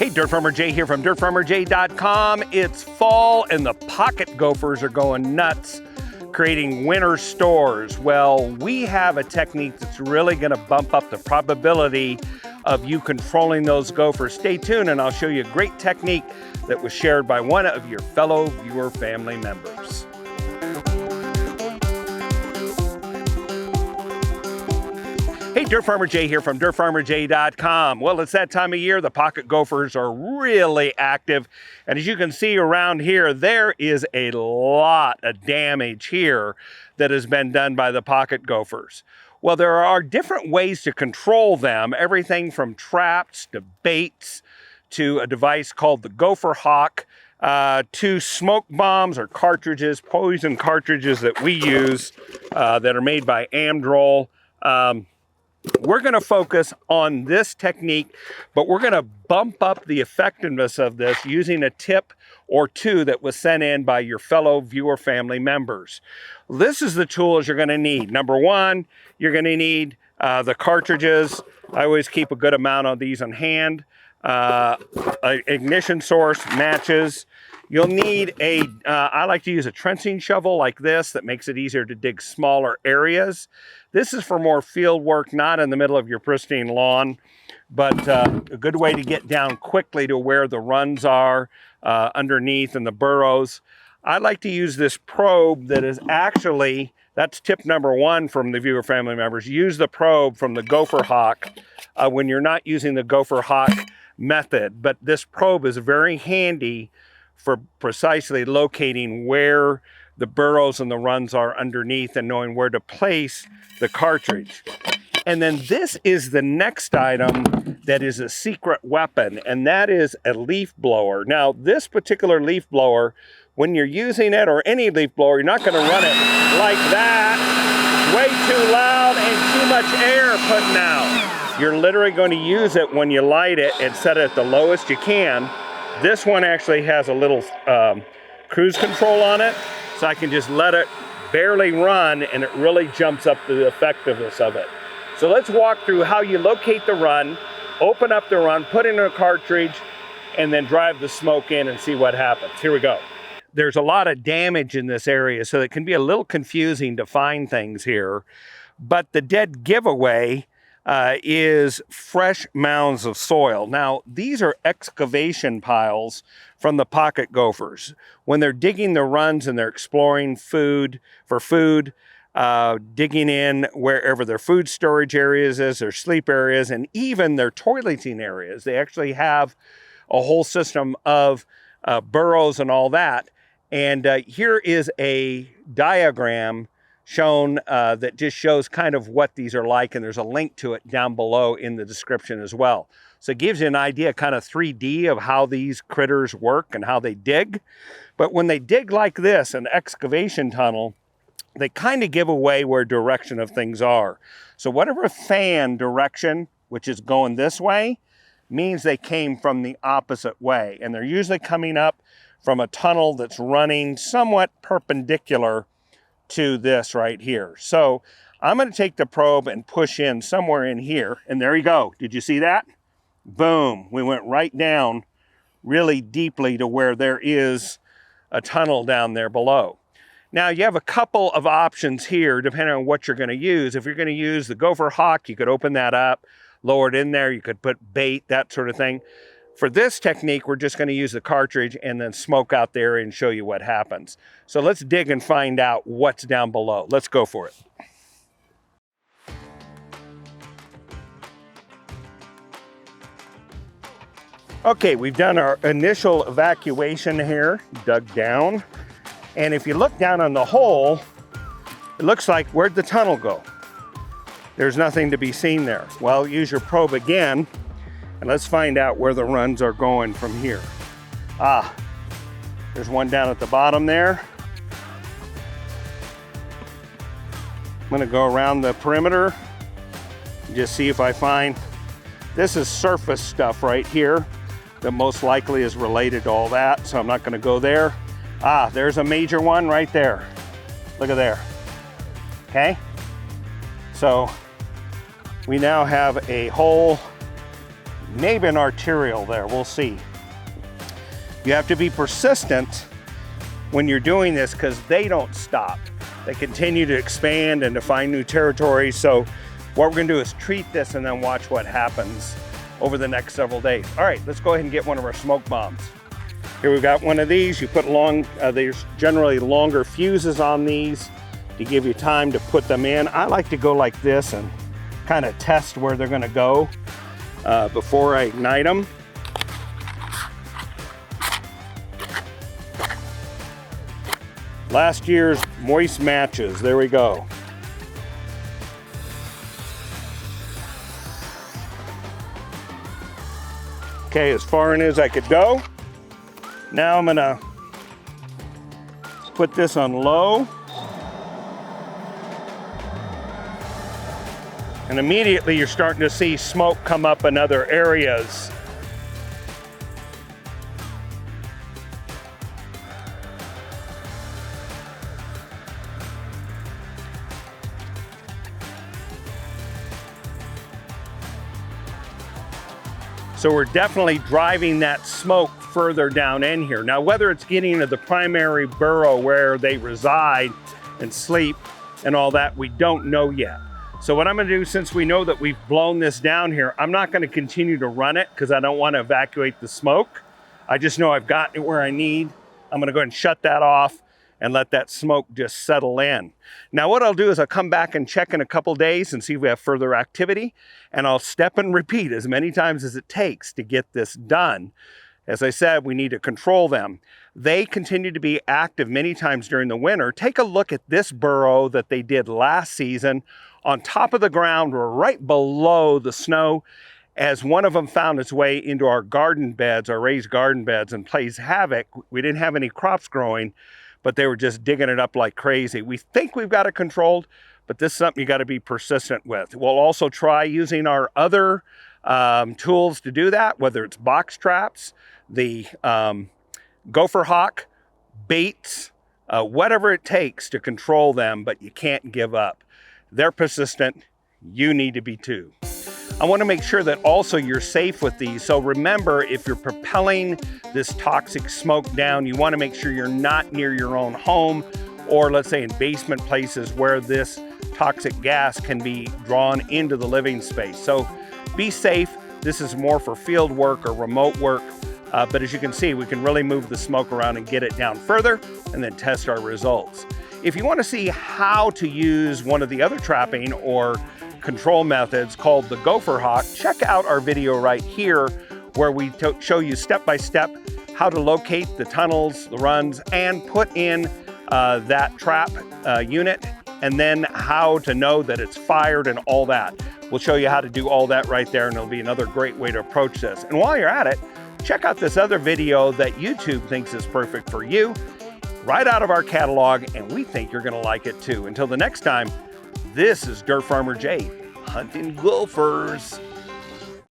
Hey, Dirt Farmer Jay here from dirtfarmerjay.com. It's fall and the pocket gophers are going nuts, creating winter stores. Well, we have a technique that's really gonna bump up the probability of you controlling those gophers. Stay tuned and I'll show you a great technique that was shared by one of your fellow viewer family members. Hey, Dirt Farmer Jay here from dirtfarmerjay.com. Well, it's that time of year. The pocket gophers are really active. And as you can see around here, there is a lot of damage here that has been done by the pocket gophers. Well, there are different ways to control them. Everything from traps to baits to a device called the Gopher Hawk to smoke bombs or cartridges, poison cartridges that we use that are made by Amdrol. We're going to focus on this technique, but we're going to bump up the effectiveness of this using a tip or two that was sent in by your fellow viewer family members. This is the tools you're going to need. Number one, you're going to need the cartridges. I always keep a good amount of these on hand. An ignition source, matches. You'll need I like to use a trenching shovel like this that makes it easier to dig smaller areas. This is for more field work, not in the middle of your pristine lawn, but a good way to get down quickly to where the runs are underneath and the burrows. I like to use this probe that is actually, that's tip number one from the viewer family members. Use the probe from the Gopher Hawk when you're not using the Gopher Hawk method. But this probe is very handy for precisely locating where the burrows and the runs are underneath and knowing where to place the cartridge. And then this is the next item that is a secret weapon, and that is a leaf blower. Now, this particular leaf blower, when you're using it, or any leaf blower, you're not going to run it like that. Way too loud and too much air putting out. You're literally going to use it when you light it and set it at the lowest you can. This one actually has a little cruise control on it, so I can just let it barely run and it really jumps up the effectiveness of it. So let's walk through how you locate the run, open up the run, put in a cartridge, and then drive the smoke in and see what happens. Here we go. There's a lot of damage in this area, so it can be a little confusing to find things here. But the dead giveaway is fresh mounds of soil. Now, these are excavation piles from the pocket gophers. When they're digging the runs and they're exploring food, digging in wherever their food storage areas is, their sleep areas, and even their toileting areas. They actually have a whole system of burrows and all that. And here is a diagram shown that just shows kind of what these are like, and there's a link to it down below in the description as well. So it gives you an idea, kind of 3D, of how these critters work and how they dig. But when they dig like this, an excavation tunnel, they kind of give away where direction of things are. So whatever fan direction, which is going this way, means they came from the opposite way. And they're usually coming up from a tunnel that's running somewhat perpendicular to this right here. So I'm going to take the probe and push in somewhere in here, and there you go. Did you see that? Boom, we went right down really deeply to where there is a tunnel down there below. Now you have a couple of options here depending on what you're going to use. If you're going to use the Gopher Hawk, you could open that up, lower it in there, you could put bait, that sort of thing. For this technique, we're just going to use the cartridge and then smoke out there and show you what happens. So let's dig and find out what's down below. Let's go for it. Okay, we've done our initial evacuation here, dug down. And if you look down on the hole, it looks like, where'd the tunnel go? There's nothing to be seen there. Well, use your probe again. And let's find out where the runs are going from here. Ah, there's one down at the bottom there. I'm gonna go around the perimeter and just see if I find, this is surface stuff right here that most likely is related to all that, so I'm not gonna go there. Ah, there's a major one right there. Look at there, okay? So we now have a hole maybe an arterial there, we'll see. You have to be persistent when you're doing this because they don't stop. They continue to expand and to find new territory. So what we're gonna do is treat this and then watch what happens over the next several days. All right, let's go ahead and get one of our smoke bombs. Here we've got one of these. You put there's generally longer fuses on these to give you time to put them in. I like to go like this and kind of test where they're gonna go before I ignite them. Last year's moist matches, there we go. Okay, as far in as I could go. Now I'm gonna put this on low. And immediately you're starting to see smoke come up in other areas. So we're definitely driving that smoke further down in here. Now, whether it's getting to the primary burrow where they reside and sleep and all that, we don't know yet. So what I'm gonna do, since we know that we've blown this down here, I'm not gonna continue to run it because I don't want to evacuate the smoke. I just know I've gotten it where I need. I'm gonna go ahead and shut that off and let that smoke just settle in. Now what I'll do is I'll come back and check in a couple days and see if we have further activity, and I'll step and repeat as many times as it takes to get this done. As I said, we need to control them. They continue to be active many times during the winter. Take a look at this burrow that they did last season on top of the ground, right below the snow, as one of them found its way into our garden beds, our raised garden beds, and plays havoc. We didn't have any crops growing, but they were just digging it up like crazy. We think we've got it controlled, but this is something you got to be persistent with. We'll also try using our other tools to do that, whether it's box traps, the gopher hawk, baits, whatever it takes to control them, but you can't give up. They're persistent, you need to be too. I want to make sure that also you're safe with these. So remember, if you're propelling this toxic smoke down, you want to make sure you're not near your own home, or let's say in basement places where this toxic gas can be drawn into the living space. So be safe. This is more for field work or remote work. But as you can see, we can really move the smoke around and get it down further and then test our results. If you want to see how to use one of the other trapping or control methods called the Gopher Hawk, check out our video right here where we show you step-by-step how to locate the tunnels, the runs, and put in that trap unit, and then how to know that it's fired and all that. We'll show you how to do all that right there, and it'll be another great way to approach this. And while you're at it, check out this other video that YouTube thinks is perfect for you, right out of our catalog, and we think you're gonna like it too. Until the next time, this is Dirt Farmer Jay, hunting gophers.